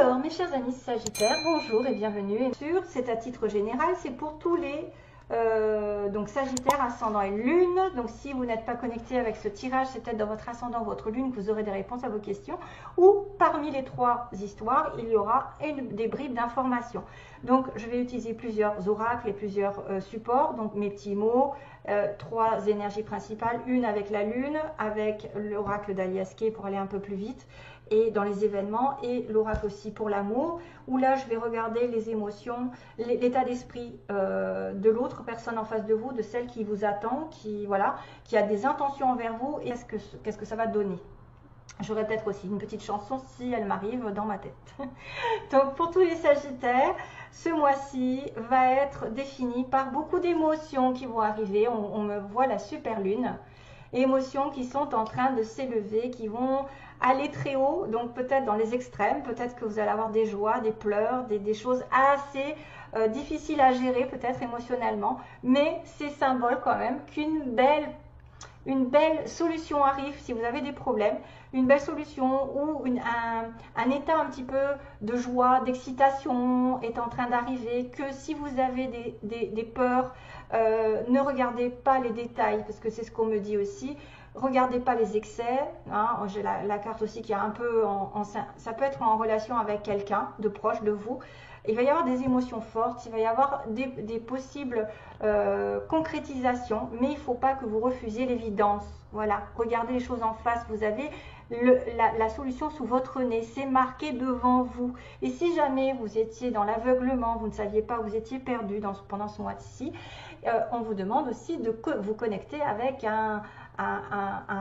Alors, mes chers amis Sagittaires, bonjour et bienvenue. Et sûr, c'est à titre général, c'est pour tous les donc Sagittaire, ascendant et lune. Donc, si vous n'êtes pas connecté avec ce tirage, c'est peut-être dans votre ascendant, votre lune, que vous aurez des réponses à vos questions. Ou parmi les trois histoires, il y aura des bribes d'informations. Donc, je vais utiliser plusieurs oracles et plusieurs supports. Donc, mes petits mots, trois énergies principales, une avec la lune, avec l'oracle d'Aliaské pour aller un peu plus vite, et dans les événements, et l'oracle aussi pour l'amour, où là je vais regarder les émotions, l'état d'esprit de l'autre personne en face de vous, de celle qui vous attend, qui a des intentions envers vous, et qu'est-ce que ça va donner. J'aurai peut-être aussi une petite chanson si elle m'arrive dans ma tête. Donc pour tous les Sagittaires, ce mois-ci va être défini par beaucoup d'émotions qui vont arriver. On me voit la super lune. Émotions qui sont en train de s'élever, qui vont aller très haut, donc peut-être dans les extrêmes, peut-être que vous allez avoir des joies, des pleurs, des choses assez difficiles à gérer, peut-être émotionnellement, mais c'est symbole quand même qu'une belle solution arrive si vous avez des problèmes, une belle solution ou un état un petit peu de joie, d'excitation est en train d'arriver, que si vous avez des peurs, ne regardez pas les détails, parce que c'est ce qu'on me dit aussi, regardez pas les excès, hein. J'ai la carte aussi qui est un peu, ça peut être en relation avec quelqu'un de proche de vous. Il va y avoir des émotions fortes, il va y avoir des possibles concrétisations, mais il ne faut pas que vous refusiez l'évidence. Voilà, regardez les choses en face, vous avez la solution sous votre nez, c'est marqué devant vous. Et si jamais vous étiez dans l'aveuglement, vous ne saviez pas, vous étiez perdu pendant ce mois-ci, on vous demande aussi de vous connecter avec un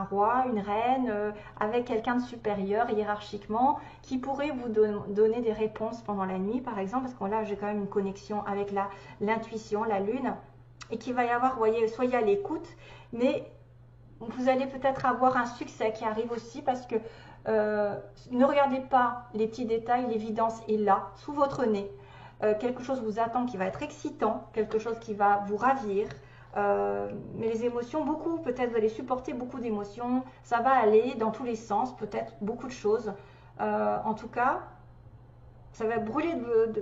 roi, une reine, avec quelqu'un de supérieur hiérarchiquement, qui pourrait vous donner des réponses pendant la nuit, par exemple, parce que là, j'ai quand même une connexion avec l'intuition, la lune, et qu'il va y avoir, vous voyez, soyez à l'écoute, mais vous allez peut-être avoir un succès qui arrive aussi, parce que ne regardez pas les petits détails, l'évidence est là, sous votre nez. Quelque chose vous attend qui va être excitant, quelque chose qui va vous ravir. Mais les émotions, peut-être vous allez supporter beaucoup d'émotions, ça va aller dans tous les sens, peut-être beaucoup de choses. En tout cas, ça va brûler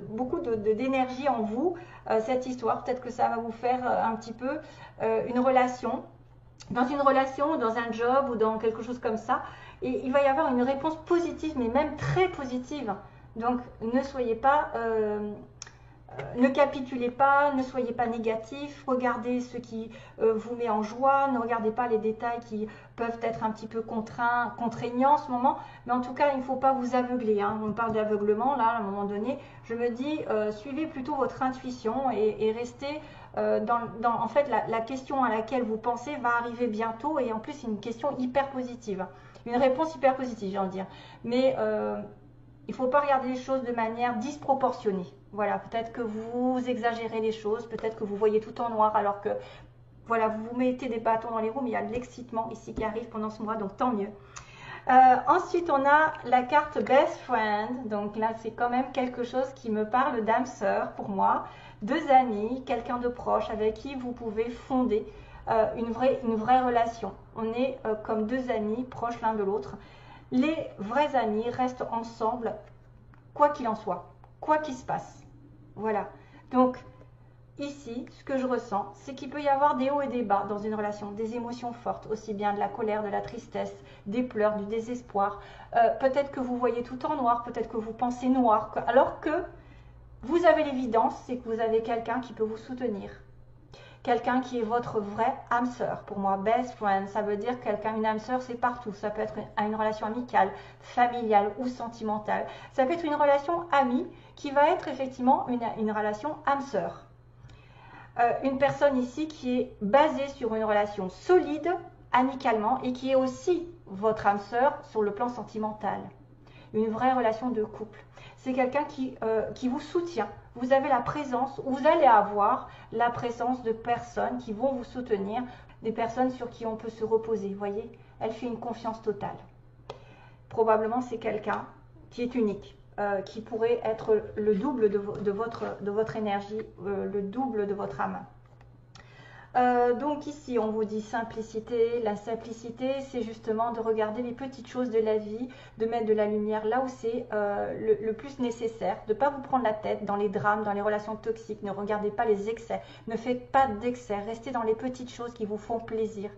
beaucoup d'énergie en vous, cette histoire. Peut-être que ça va vous faire un petit peu une relation, dans un job ou dans quelque chose comme ça. Et il va y avoir une réponse positive, mais même très positive. Donc ne soyez pas... ne capitulez pas, ne soyez pas négatif, regardez ce qui vous met en joie, ne regardez pas les détails qui peuvent être un petit peu contraignants en ce moment, mais en tout cas, il ne faut pas vous aveugler, hein. On parle d'aveuglement, là, à un moment donné, je me dis, suivez plutôt votre intuition et restez en fait, la question à laquelle vous pensez va arriver bientôt, et en plus, c'est une question hyper positive, une réponse hyper positive, j'ai envie de dire, mais il ne faut pas regarder les choses de manière disproportionnée. Voilà, peut-être que vous exagérez les choses, peut-être que vous voyez tout en noir, alors que voilà, vous vous mettez des bâtons dans les roues, mais il y a de l'excitement ici qui arrive pendant ce mois, donc tant mieux. Ensuite, on a la carte Best Friend. Donc là, c'est quand même quelque chose qui me parle d'âme sœur pour moi. Deux amis, quelqu'un de proche avec qui vous pouvez fonder une vraie relation. On est comme deux amis proches l'un de l'autre. Les vrais amis restent ensemble, quoi qu'il en soit, quoi qu'il se passe. Voilà. Donc, ici, ce que je ressens, c'est qu'il peut y avoir des hauts et des bas dans une relation, des émotions fortes, aussi bien de la colère, de la tristesse, des pleurs, du désespoir. Peut-être que vous voyez tout en noir, peut-être que vous pensez noir, alors que vous avez l'évidence, c'est que vous avez quelqu'un qui peut vous soutenir. Quelqu'un qui est votre vraie âme sœur. Pour moi, best friend, ça veut dire quelqu'un, une âme sœur, c'est partout. Ça peut être une relation amicale, familiale ou sentimentale. Ça peut être une relation amie qui va être effectivement une relation âme sœur. Une personne ici qui est basée sur une relation solide, amicalement, et qui est aussi votre âme sœur sur le plan sentimental. Une vraie relation de couple. C'est quelqu'un qui vous soutient. Vous avez la présence, ou vous allez avoir la présence de personnes qui vont vous soutenir, des personnes sur qui on peut se reposer. Vous voyez, elle fait une confiance totale. Probablement, c'est quelqu'un qui est unique, qui pourrait être le double de votre énergie, le double de votre âme. Donc ici, on vous dit simplicité. La simplicité, c'est justement de regarder les petites choses de la vie, de mettre de la lumière là où c'est le plus nécessaire, de ne pas vous prendre la tête dans les drames, dans les relations toxiques. Ne regardez pas les excès, ne faites pas d'excès, restez dans les petites choses qui vous font plaisir.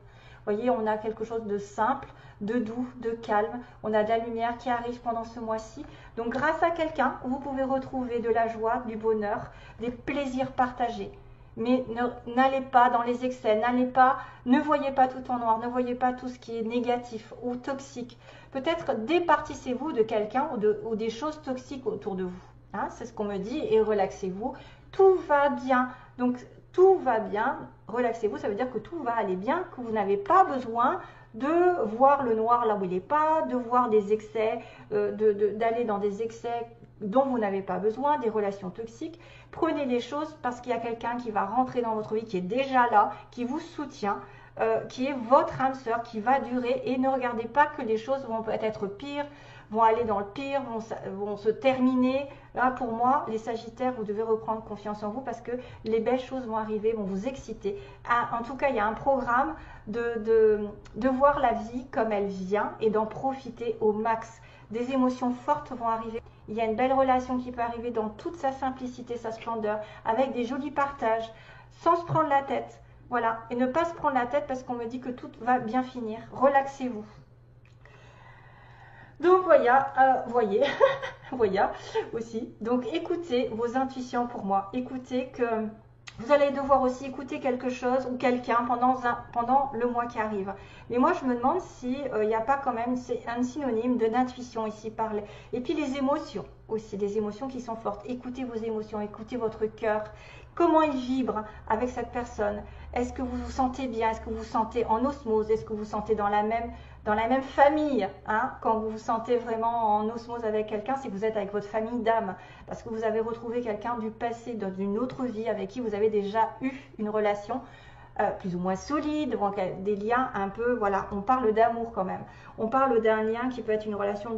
Vous voyez, on a quelque chose de simple, de doux, de calme. On a de la lumière qui arrive pendant ce mois-ci. Donc grâce à quelqu'un, vous pouvez retrouver de la joie, du bonheur, des plaisirs partagés. Mais n'allez pas dans les excès, ne voyez pas tout en noir, ne voyez pas tout ce qui est négatif ou toxique. Peut-être départissez-vous de quelqu'un ou des choses toxiques autour de vous. Hein, c'est ce qu'on me dit, et relaxez-vous. Tout va bien. Donc tout va bien, relaxez-vous, ça veut dire que tout va aller bien, que vous n'avez pas besoin de voir le noir là où il n'est pas, de voir des excès, d'aller dans des excès dont vous n'avez pas besoin, des relations toxiques. Prenez les choses parce qu'il y a quelqu'un qui va rentrer dans votre vie, qui est déjà là, qui vous soutient, qui est votre âme sœur, qui va durer. Et ne regardez pas que les choses vont peut-être être pires, vont aller dans le pire, vont se terminer. Là, pour moi, les Sagittaires, vous devez reprendre confiance en vous parce que les belles choses vont arriver, vont vous exciter. En tout cas, il y a un programme de voir la vie comme elle vient et d'en profiter au max. Des émotions fortes vont arriver. Il y a une belle relation qui peut arriver dans toute sa simplicité, sa splendeur, avec des jolis partages, sans se prendre la tête. Voilà, et ne pas se prendre la tête parce qu'on me dit que tout va bien finir. Relaxez-vous. Donc voyez, voyez aussi. Donc écoutez vos intuitions pour moi. Écoutez que vous allez devoir aussi écouter quelque chose ou quelqu'un pendant le mois qui arrive. Mais moi, je me demande s'il n'y a pas quand même un synonyme de d'intuition ici parlé. Et puis les émotions aussi, des émotions qui sont fortes. Écoutez vos émotions, écoutez votre cœur. Comment il vibre avec cette personne? Est-ce que vous vous sentez bien? Est-ce que vous vous sentez en osmose? Est-ce que vous vous sentez dans la même famille, hein? Quand vous vous sentez vraiment en osmose avec quelqu'un, c'est que vous êtes avec votre famille d'âme, parce que vous avez retrouvé quelqu'un du passé, dans une autre vie, avec qui vous avez déjà eu une relation plus ou moins solide, des liens un peu, voilà, on parle d'amour quand même. On parle d'un lien qui peut être une relation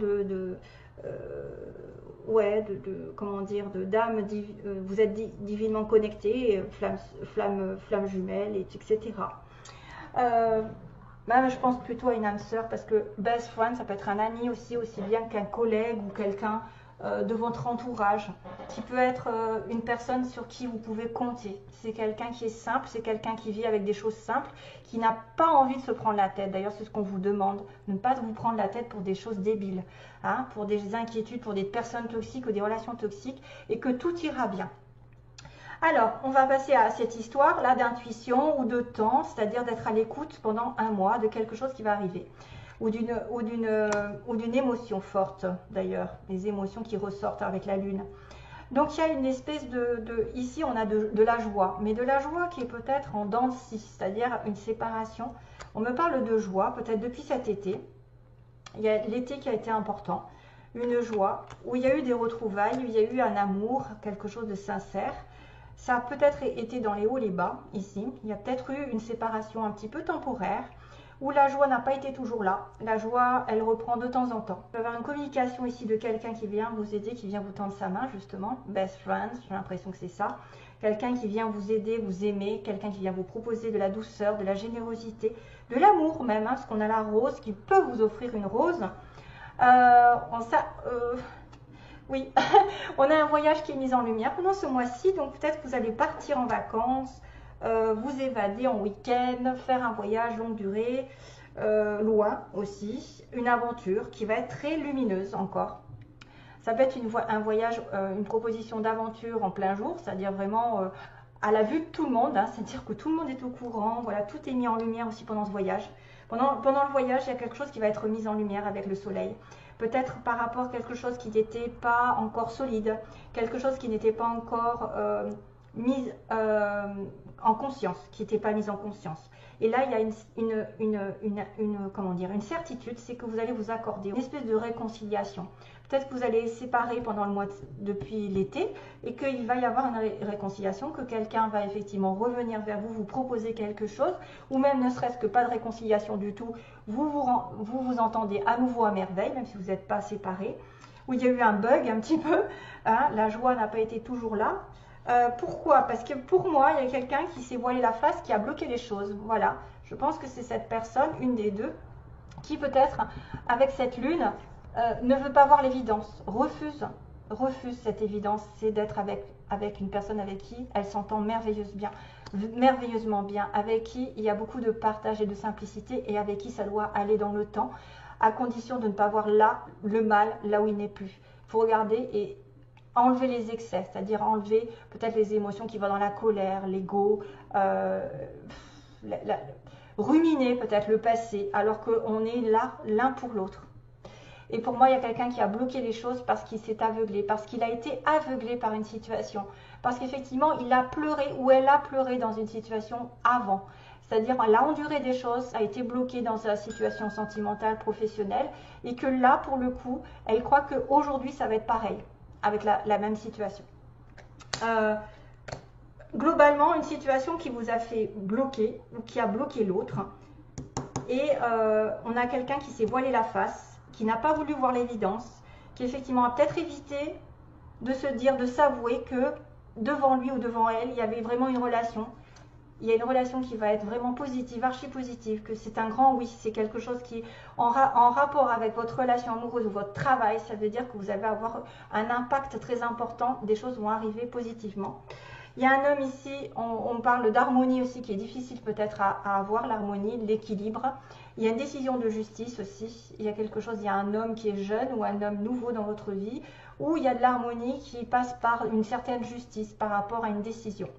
comment dire, d'âme, vous êtes divinement connectés, flamme jumelle, etc. Même je pense plutôt à une âme sœur parce que best friend, ça peut être un ami aussi bien qu'un collègue ou quelqu'un de votre entourage, qui peut être une personne sur qui vous pouvez compter. C'est quelqu'un qui est simple, c'est quelqu'un qui vit avec des choses simples, qui n'a pas envie de se prendre la tête. D'ailleurs, c'est ce qu'on vous demande, de ne pas vous prendre la tête pour des choses débiles, hein, pour des inquiétudes, pour des personnes toxiques ou des relations toxiques, et que tout ira bien. Alors, on va passer à cette histoire-là d'intuition ou de temps, c'est-à-dire d'être à l'écoute pendant un mois de quelque chose qui va arriver. Ou d'une émotion forte, d'ailleurs, les émotions qui ressortent avec la lune. Donc, il y a une espèce ici, on a de la joie, mais de la joie qui est peut-être en dents de scie, c'est-à-dire une séparation. On me parle de joie, peut-être depuis cet été. Il y a l'été qui a été important, une joie, où il y a eu des retrouvailles, où il y a eu un amour, quelque chose de sincère. Ça a peut-être été dans les hauts, les bas, ici. Il y a peut-être eu une séparation un petit peu temporaire, où la joie n'a pas été toujours là. La joie, elle reprend de temps en temps. Il peut y avoir une communication ici de quelqu'un qui vient vous aider, qui vient vous tendre sa main, justement. Best friend, j'ai l'impression que c'est ça. Quelqu'un qui vient vous aider, vous aimer, quelqu'un qui vient vous proposer de la douceur, de la générosité, de l'amour même, hein, parce qu'on a la rose qui peut vous offrir une rose. Oui, on a un voyage qui est mis en lumière pendant ce mois-ci, donc peut-être que vous allez partir en vacances, vous évader en week-end, faire un voyage longue durée, loin aussi, une aventure qui va être très lumineuse encore. Ça peut être un voyage, une proposition d'aventure en plein jour, c'est-à-dire vraiment à la vue de tout le monde, hein, c'est-à-dire que tout le monde est au courant, voilà, tout est mis en lumière aussi pendant ce voyage. Pendant le voyage, il y a quelque chose qui va être mis en lumière avec le soleil. Peut-être par rapport à quelque chose qui n'était pas encore solide, quelque chose qui n'était pas encore mis en conscience, qui n'était pas mis en conscience. Et là, il y a comment dire, une certitude, c'est que vous allez vous accorder une espèce de réconciliation. Peut-être que vous allez séparer pendant le mois depuis l'été et qu'il va y avoir une réconciliation, que quelqu'un va effectivement revenir vers vous, vous proposer quelque chose, ou même ne serait-ce que pas de réconciliation du tout, vous entendez à nouveau à merveille, même si vous n'êtes pas séparés, où il y a eu un bug un petit peu, hein, la joie n'a pas été toujours là. Pourquoi? Parce que pour moi, il y a quelqu'un qui s'est voilé la face, qui a bloqué les choses. Voilà. Je pense que c'est cette personne, une des deux, qui peut-être, avec cette lune, ne veut pas voir l'évidence, refuse cette évidence, c'est d'être avec une personne avec qui elle s'entend merveilleusement bien, avec qui il y a beaucoup de partage et de simplicité, et avec qui ça doit aller dans le temps, à condition de ne pas voir là le mal, là où il n'est plus. Il faut regarder et enlever les excès, c'est-à-dire enlever peut-être les émotions qui vont dans la colère, l'ego, ruminer peut-être le passé, alors qu'on est là l'un pour l'autre. Et pour moi, il y a quelqu'un qui a bloqué les choses parce qu'il s'est aveuglé, parce qu'il a été aveuglé par une situation, parce qu'effectivement, il a pleuré ou elle a pleuré dans une situation avant. C'est-à-dire, elle a enduré des choses, a été bloquée dans sa situation sentimentale, professionnelle, et que là, pour le coup, elle croit qu'aujourd'hui, ça va être pareil, avec la même situation. Globalement, une situation qui vous a fait bloquer, ou qui a bloqué l'autre, et on a quelqu'un qui s'est voilé la face, qui n'a pas voulu voir l'évidence, qui effectivement a peut-être évité de se dire, de s'avouer que devant lui ou devant elle, il y avait vraiment une relation. Il y a une relation qui va être vraiment positive, archi positive, que c'est un grand oui, c'est quelque chose qui, en rapport avec votre relation amoureuse ou votre travail, ça veut dire que vous allez avoir un impact très important, des choses vont arriver positivement. Il y a un homme ici, on parle d'harmonie aussi, qui est difficile peut-être à avoir, l'harmonie, l'équilibre. Il y a une décision de justice aussi, il y a quelque chose, il y a un homme qui est jeune ou un homme nouveau dans votre vie, où il y a de l'harmonie qui passe par une certaine justice par rapport à une décision.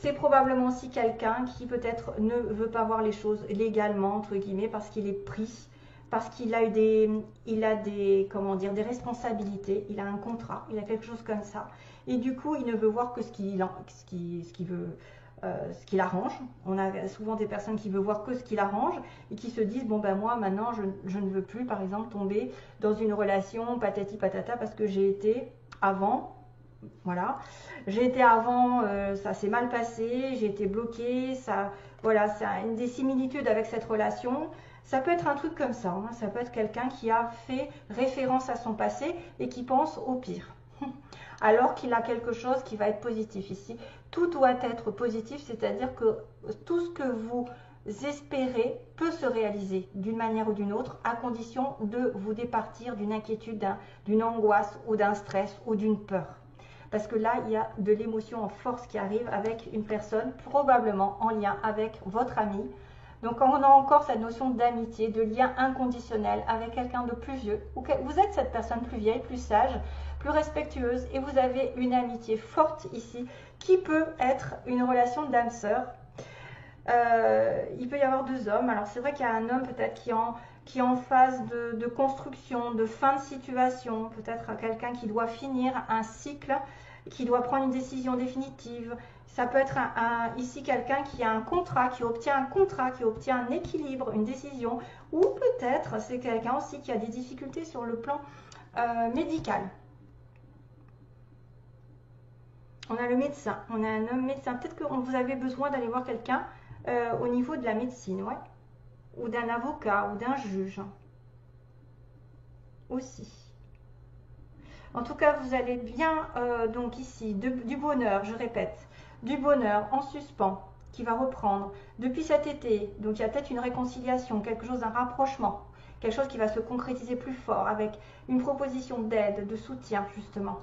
C'est probablement aussi quelqu'un qui peut-être ne veut pas voir les choses légalement, entre guillemets, parce qu'il est pris, parce qu'il a eu des responsabilités, il a un contrat, il a quelque chose comme ça. Et du coup, il ne veut voir que ce qu'il arrange. On a souvent des personnes qui veulent voir que ce qu'il arrange et qui se disent, bon ben moi maintenant je ne veux plus par exemple tomber dans une relation patati patata parce que j'ai été avant. Voilà, j'ai été avant, ça s'est mal passé, j'ai été bloquée, ça, voilà, c'est une des similitudes avec cette relation. Ça peut être un truc comme ça, hein. Ça peut être quelqu'un qui a fait référence à son passé et qui pense au pire. Alors qu'il a quelque chose qui va être positif ici. Tout doit être positif, c'est-à-dire que tout ce que vous espérez peut se réaliser d'une manière ou d'une autre, à condition de vous départir d'une inquiétude, d'une angoisse ou d'un stress ou d'une peur. Parce que là, il y a de l'émotion en force qui arrive avec une personne, probablement en lien avec votre ami. Donc on a encore cette notion d'amitié, de lien inconditionnel avec quelqu'un de plus vieux. Vous êtes cette personne plus vieille, plus sage, plus respectueuse, et vous avez une amitié forte ici, qui peut être une relation d'âme-sœur. Il peut y avoir deux hommes. Alors c'est vrai qu'il y a un homme peut-être qui est en phase de construction, de fin de situation, peut-être quelqu'un qui doit finir un cycle, qui doit prendre une décision définitive. Ça peut être ici quelqu'un qui a un contrat, qui obtient un équilibre, une décision, ou peut-être c'est quelqu'un aussi qui a des difficultés sur le plan médical. On a le médecin, on a un homme médecin. Peut-être que vous avez besoin d'aller voir quelqu'un au niveau de la médecine, ouais, ou d'un avocat ou d'un juge aussi. En tout cas, vous allez bien, donc ici, du bonheur, je répète, du bonheur en suspens qui va reprendre depuis cet été. Donc il y a peut-être une réconciliation, quelque chose, un rapprochement, quelque chose qui va se concrétiser plus fort avec une proposition d'aide, de soutien justement.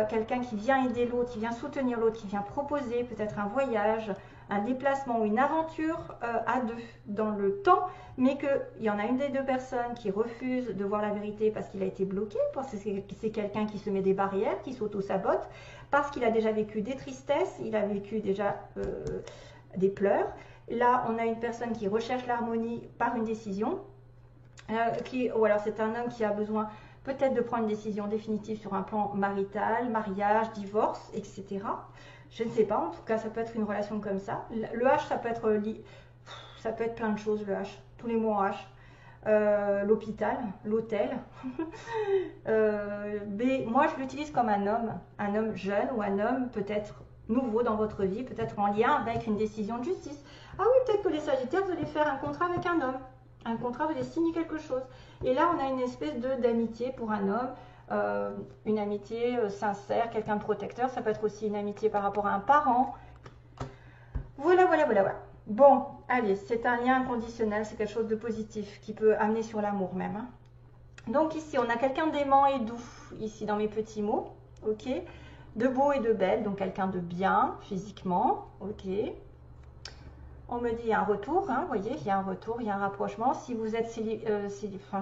Quelqu'un qui vient aider l'autre, qui vient soutenir l'autre, qui vient proposer peut-être un voyage, un déplacement ou une aventure à deux dans le temps, mais qu'il y en a une des deux personnes qui refuse de voir la vérité parce qu'il a été bloqué, parce que c'est quelqu'un qui se met des barrières, qui s'auto-sabote, parce qu'il a déjà vécu des tristesses, il a vécu déjà des pleurs. Là, on a une personne qui recherche l'harmonie par une décision, ou alors c'est un homme qui a besoin peut-être de prendre une décision définitive sur un plan marital, mariage, divorce, etc. Je ne sais pas, en tout cas, ça peut être une relation comme ça. Le H, ça peut être plein de choses, le H. Tous les mots en H. L'hôpital, l'hôtel. B, moi, je l'utilise comme un homme jeune ou un homme peut-être nouveau dans votre vie, peut-être en lien avec une décision de justice. Ah oui, peut-être que les Sagittaires, vous allez faire un contrat avec un homme. Un contrat, vous allez signer quelque chose. Et là, on a une espèce d'amitié pour un homme, une amitié sincère, quelqu'un de protecteur. Ça peut être aussi une amitié par rapport à un parent. Voilà, voilà, voilà, voilà. Bon, allez, c'est un lien inconditionnel, c'est quelque chose de positif qui peut amener sur l'amour même. Hein. Donc ici, on a quelqu'un d'aimant et doux, ici dans mes petits mots, ok. De beau et de belle, donc quelqu'un de bien physiquement, ok. On me dit il y a un retour, hein, vous voyez, il y a un retour, il y a un rapprochement. Si vous êtes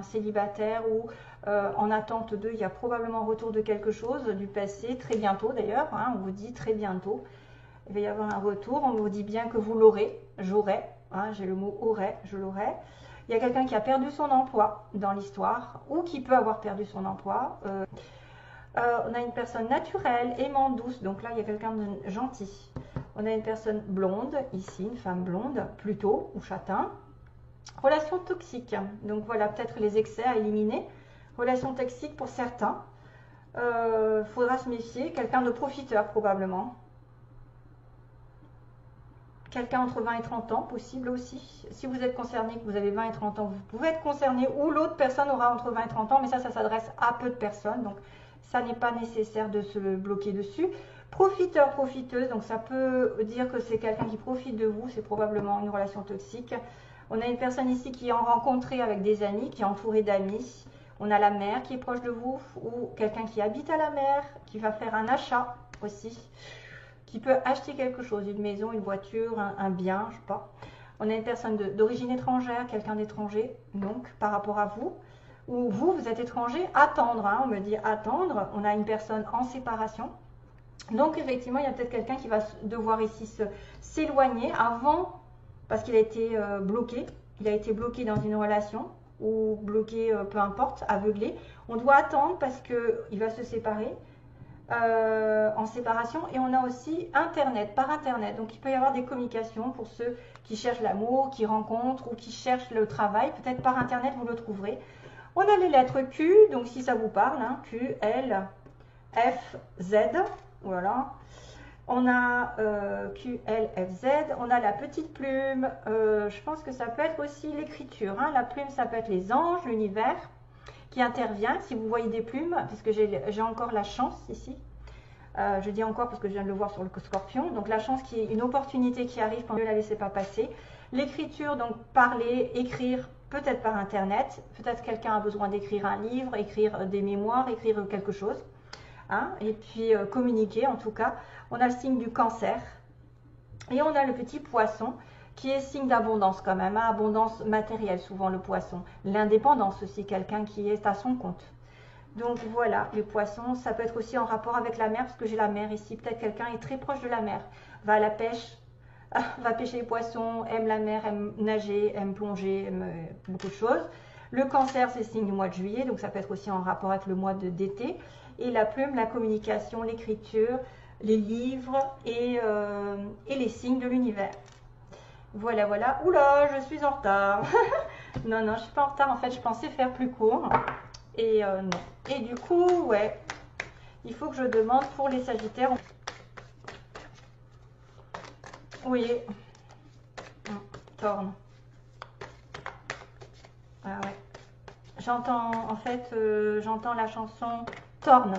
célibataire ou en attente d'eux, il y a probablement un retour de quelque chose du passé, très bientôt d'ailleurs, hein, on vous dit très bientôt. Il va y avoir un retour, on vous dit bien que vous l'aurez, j'aurai, hein, j'ai le mot aurait, je l'aurai. Il y a quelqu'un qui a perdu son emploi dans l'histoire ou qui peut avoir perdu son emploi. On a une personne naturelle, aimante, douce, donc là il y a quelqu'un de gentil. On a une personne blonde, ici, une femme blonde, plutôt, ou châtain. Relation toxique, donc voilà, peut-être les excès à éliminer. Relation toxique pour certains. Faudra se méfier, quelqu'un de profiteur probablement. Quelqu'un entre 20 et 30 ans, possible aussi. Si vous êtes concerné, que vous avez 20 et 30 ans, vous pouvez être concerné ou l'autre personne aura entre 20 et 30 ans, mais ça s'adresse à peu de personnes, donc ça n'est pas nécessaire de se bloquer dessus. Profiteur, profiteuse, donc ça peut dire que c'est quelqu'un qui profite de vous, c'est probablement une relation toxique. On a une personne ici qui est en rencontrée avec des amis, qui est entourée d'amis. On a la mère qui est proche de vous, ou quelqu'un qui habite à la mer, qui va faire un achat aussi. Qui peut acheter quelque chose, une maison, une voiture, un bien, je sais pas. On a une personne d'origine étrangère, quelqu'un d'étranger, donc par rapport à vous. Ou vous êtes étranger, attendre, hein, on me dit attendre. On a une personne en séparation. Donc effectivement, il y a peut-être quelqu'un qui va devoir ici s'éloigner avant, parce qu'il a été bloqué. Il a été bloqué dans une relation, ou bloqué, peu importe, aveuglé. On doit attendre parce qu'il va se séparer. En séparation, et on a aussi internet, par internet, donc il peut y avoir des communications pour ceux qui cherchent l'amour, qui rencontrent ou qui cherchent le travail, peut-être par internet vous le trouverez. On a les lettres Q, donc si ça vous parle, hein, Q, L, F, Z, voilà. On a Q, L, F, Z, on a la petite plume, je pense que ça peut être aussi l'écriture, hein. La plume ça peut être les anges, l'univers qui intervient, si vous voyez des plumes, puisque j'ai encore la chance ici, je dis encore parce que je viens de le voir sur le scorpion, donc la chance qui est une opportunité qui arrive, quand ne la laissez pas passer. L'écriture, donc parler, écrire, peut-être par internet, peut-être quelqu'un a besoin d'écrire un livre, écrire des mémoires, écrire quelque chose, hein, et puis communiquer en tout cas. On a le signe du cancer, et on a le petit poisson, qui est signe d'abondance quand même, hein, abondance matérielle souvent le poisson. L'indépendance aussi, quelqu'un qui est à son compte. Donc voilà, les poissons, ça peut être aussi en rapport avec la mer, parce que j'ai la mer ici. Peut-être quelqu'un est très proche de la mer, va à la pêche, va pêcher les poissons, aime la mer, aime nager, aime plonger, aime beaucoup de choses. Le cancer, c'est signe du mois de juillet, donc ça peut être aussi en rapport avec le mois d'été. Et la plume, la communication, l'écriture, les livres et les signes de l'univers. Voilà, voilà. Oula, je suis en retard. Non, non, je suis pas en retard. En fait, je pensais faire plus court. Et non. Et du coup, ouais, il faut que je demande pour les Sagittaires. Oui. Torne. Ah ouais. J'entends, en fait, j'entends la chanson Torn.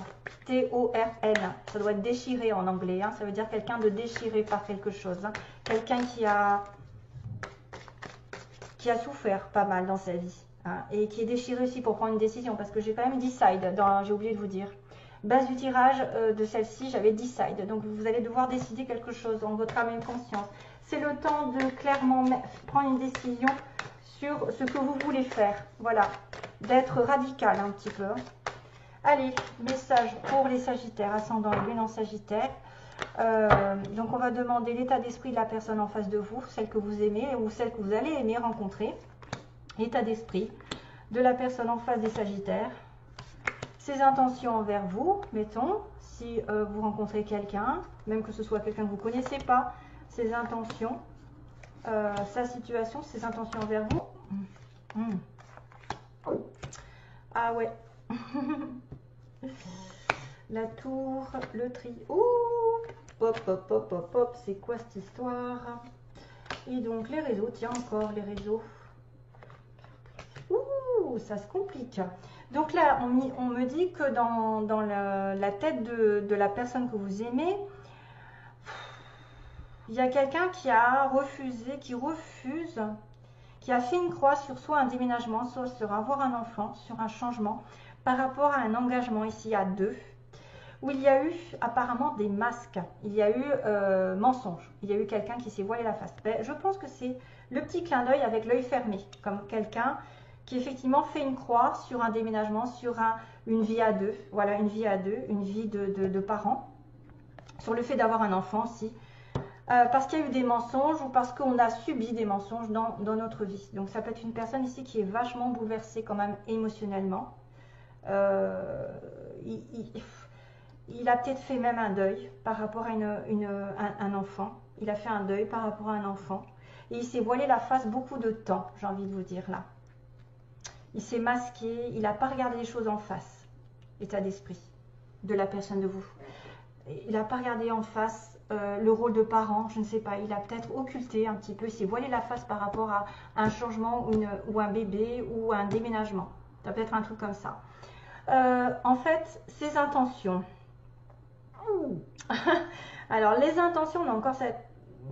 T-O-R-N. Ça doit être déchiré en anglais. Hein. Ça veut dire quelqu'un de déchiré par quelque chose. Hein. Quelqu'un qui a souffert pas mal dans sa vie, hein, et qui est déchiré aussi pour prendre une décision, parce que j'ai quand même decide, j'ai oublié de vous dire. Base du tirage de celle-ci, j'avais decide, donc vous allez devoir décider quelque chose en votre âme et conscience. C'est le temps de clairement prendre une décision sur ce que vous voulez faire, voilà, d'être radical un petit peu. Allez, message pour les Sagittaires, ascendant et lune en Sagittaire. Donc on va demander l'état d'esprit de la personne en face de vous, celle que vous aimez ou celle que vous allez aimer rencontrer. L'état d'esprit de la personne en face des Sagittaires. Ses intentions envers vous, mettons, si vous rencontrez quelqu'un, même que ce soit quelqu'un que vous ne connaissez pas, ses intentions, sa situation, ses intentions envers vous. Ah ouais. La tour, le trio. Hop, hop, hop, hop, hop. C'est quoi cette histoire? Et donc les réseaux, tiens encore les réseaux. Ouh, ça se complique. Donc là, on me dit que dans la tête de la personne que vous aimez, il y a quelqu'un qui a refusé, qui refuse, qui a fait une croix sur soit un déménagement, soit sur avoir un enfant, sur un changement, par rapport à un engagement ici à deux, où il y a eu apparemment des masques, il y a eu mensonge, il y a eu quelqu'un qui s'est voilé la face. Ben, je pense que c'est le petit clin d'œil avec l'œil fermé, comme quelqu'un qui effectivement fait une croix sur un déménagement, sur une vie à deux, voilà, une vie à deux, une vie de parents, sur le fait d'avoir un enfant aussi, parce qu'il y a eu des mensonges ou parce qu'on a subi des mensonges dans notre vie. Donc ça peut être une personne ici qui est vachement bouleversée quand même émotionnellement. Il a peut-être fait même un deuil par rapport à un enfant. Il a fait un deuil par rapport à un enfant. Et il s'est voilé la face beaucoup de temps, j'ai envie de vous dire là. Il s'est masqué, il n'a pas regardé les choses en face, l'état d'esprit de la personne de vous. Il n'a pas regardé en face le rôle de parent, je ne sais pas. Il a peut-être occulté un petit peu, il s'est voilé la face par rapport à un changement ou un bébé ou un déménagement. Ça peut être un truc comme ça. En fait, ses intentions. Alors, les intentions, on a encore cette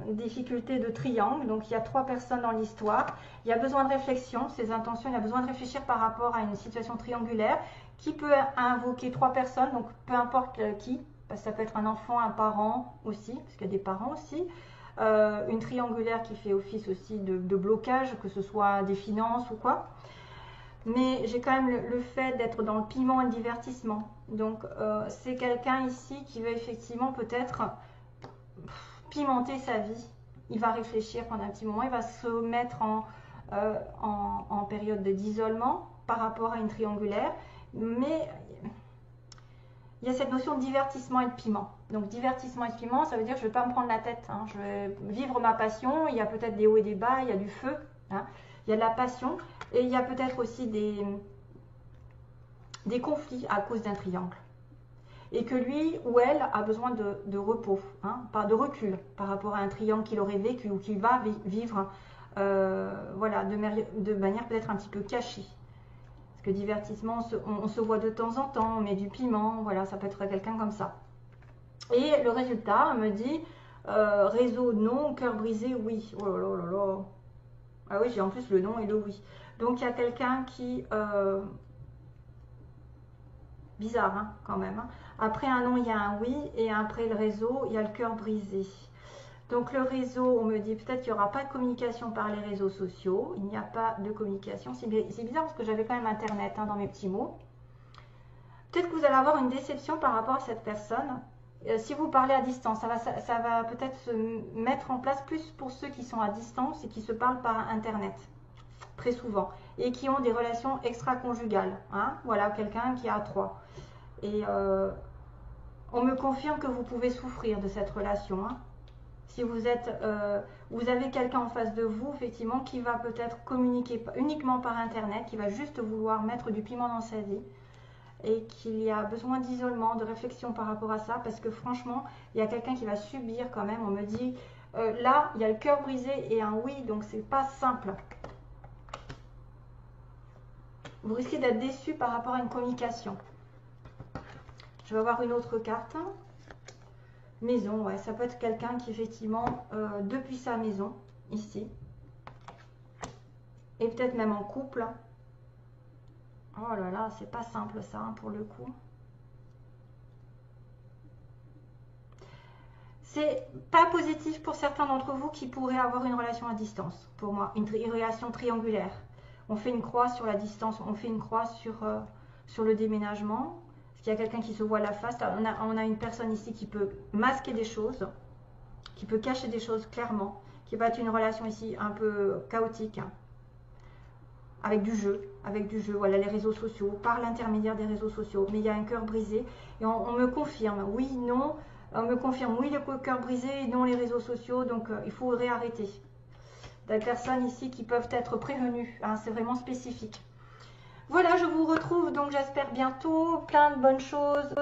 difficulté de triangle. Donc, il y a 3 personnes dans l'histoire. Il y a besoin de réflexion. Ces intentions, il a besoin de réfléchir par rapport à une situation triangulaire qui peut invoquer 3 personnes. Donc, peu importe qui. Parce que ça peut être un enfant, un parent aussi, parce qu'il y a des parents aussi. Une triangulaire qui fait office aussi de blocage, que ce soit des finances ou quoi. Mais j'ai quand même le fait d'être dans le piment et le divertissement. Donc, c'est quelqu'un ici qui va effectivement peut-être pimenter sa vie. Il va réfléchir pendant un petit moment. Il va se mettre en période d'isolement par rapport à une triangulaire. Mais il y a cette notion de divertissement et de piment. Donc, divertissement et de piment, ça veut dire que je ne vais pas me prendre la tête. Hein. Je vais vivre ma passion. Il y a peut-être des hauts et des bas. Il y a du feu. Hein. Il y a de la passion. Et il y a peut-être aussi des conflits à cause d'un triangle. Et que lui ou elle a besoin de repos, hein, pas de recul par rapport à un triangle qu'il aurait vécu ou qu'il va vivre voilà, de manière peut-être un petit peu cachée. Parce que divertissement, on se voit de temps en temps, on met du piment, voilà, ça peut être quelqu'un comme ça. Et le résultat me dit réseau non, cœur brisé oui. Oh là là là là. Ah oui, j'ai en plus le non et le oui. Donc il y a quelqu'un qui... bizarre hein, quand même. Hein. Après un non, il y a un oui. Et après le réseau, il y a le cœur brisé. Donc le réseau, on me dit peut-être qu'il n'y aura pas de communication par les réseaux sociaux. Il n'y a pas de communication. C'est bizarre parce que j'avais quand même Internet hein, dans mes petits mots. Peut-être que vous allez avoir une déception par rapport à cette personne. Si vous parlez à distance, ça va peut-être se mettre en place plus pour ceux qui sont à distance et qui se parlent par Internet. Très souvent, et qui ont des relations extra-conjugales. Hein, voilà, quelqu'un qui a 3. Et on me confirme que vous pouvez souffrir de cette relation. Hein. Si vous avez quelqu'un en face de vous, effectivement, qui va peut-être communiquer uniquement par Internet, qui va juste vouloir mettre du piment dans sa vie, et qu'il y a besoin d'isolement, de réflexion par rapport à ça, parce que franchement, il y a quelqu'un qui va subir quand même. On me dit, là, il y a le cœur brisé et un oui, donc c'est pas simple. Vous risquez d'être déçu par rapport à une communication. Je vais avoir une autre carte. Maison, ouais, ça peut être quelqu'un qui effectivement, depuis sa maison, ici, et peut-être même en couple. Oh là là, c'est pas simple ça, hein, pour le coup. C'est pas positif pour certains d'entre vous qui pourraient avoir une relation à distance, pour moi, une relation triangulaire. On fait une croix sur la distance, on fait une croix sur le déménagement. Parce qu'il y a quelqu'un qui se voit la face. On a une personne ici qui peut masquer des choses, qui peut cacher des choses clairement, qui va être une relation ici un peu chaotique, hein, avec du jeu, voilà, les réseaux sociaux, par l'intermédiaire des réseaux sociaux. Mais il y a un cœur brisé et on me confirme, oui, non, on me confirme, oui, le cœur brisé et non les réseaux sociaux, donc il faut réarrêter. Des personnes ici qui peuvent être prévenues, hein, c'est vraiment spécifique. Voilà, je vous retrouve donc j'espère bientôt, plein de bonnes choses.